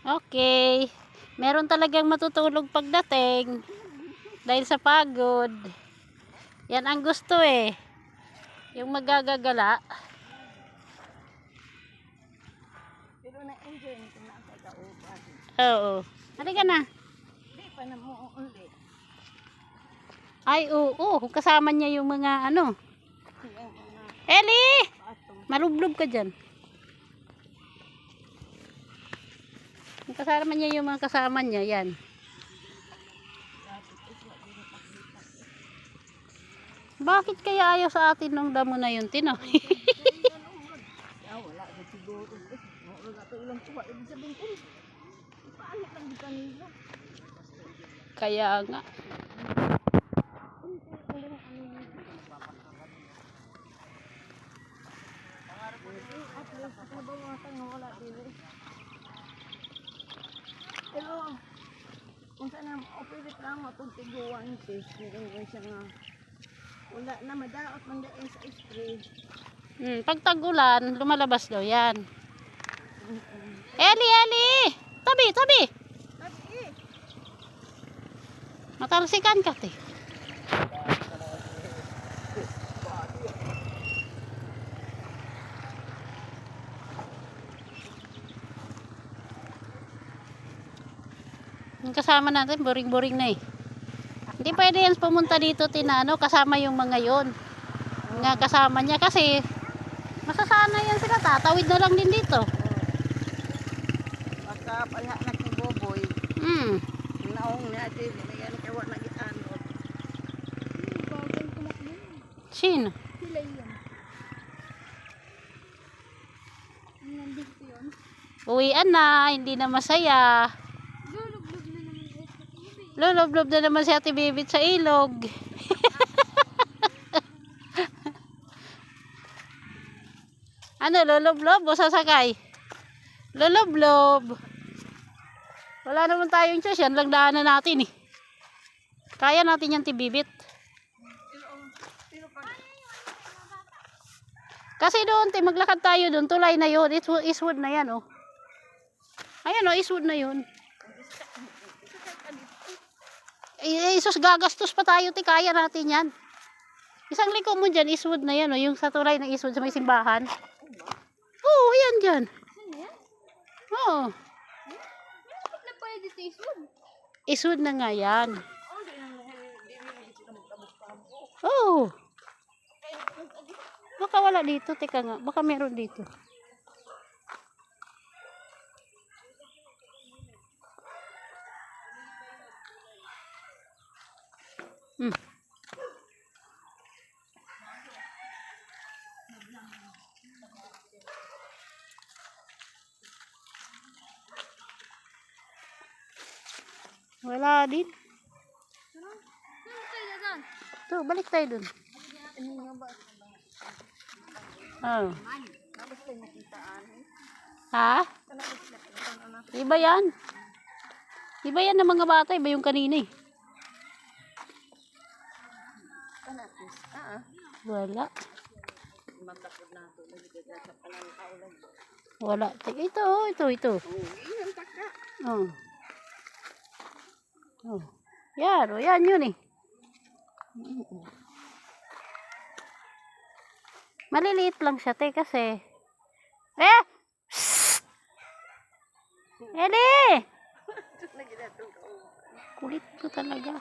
Okay. Meron talagang matutulog pagdating. Dahil sa pagod. Yan ang gusto eh. Yung magagagala. Pero na-enjoy nito na ako kauban. Oo. Halika na. Di pa na mo ulit. Ay, oo. Kasama niya yung mga ano. Eli! Marublob ka dyan. Kasama niya yung mga kasama niya. Yan. Bakit kaya ayaw sa atin ng damo na yun, Tino? Wala sa siguro. Wala ka ilang tuwa. Ibig sabihin ko, ipaanit lang di kanila. Kaya nga. Pero, kung saan na operate lang mo itong tiguan, meron siya nga, wala na madaot man dahil sa spray. Pag tag-ulan, lumalabas daw yan. Eli, Eli! Tabi, tabi! Matalsikan ka, te. Yung kasama natin, boring-boring na eh. Hindi pwede yan pumunta dito, Tinano, kasama yung mga yon. Mga kasama niya kasi masasana yan sila, tatawid na lang din dito. Baka pala anak ni Boboy, naong natin, yan kawa na gitanod. Sino? Sila yan. Nandito yun. Uwian na, hindi na masaya. Lulublob na naman si Ate Bibit sa ilog. Ano, lulublob o sasakay? Lulublob. Wala naman tayong choice, yan lang daanan natin eh. Kaya natin yan, Ate Bibit. Kasi doon, maglakad tayo doon, tulay na yun. Eastwood na yan, oh. Ayan, oh, Eastwood na yun. Isus, gagastos pa tayo, kaya natin yan. Isang liko mo dyan, Eastwood na yan, oh, yung sa tulay ng Eastwood sa may simbahan. Oo, yan dyan. Oo. Eastwood na nga yan. Oo. Baka wala dito, teka nga, baka meron dito. Wala din. Tuh, balik tayo dun. Oh. Ha? Iba yan. Iba yan ng mga bata. Iba yung kanina eh. Wala. Wala. Ito. Oh. Oh. Yan yun eh. Maliliit lang siya, te, kasi. Eli! Kulit ko talaga.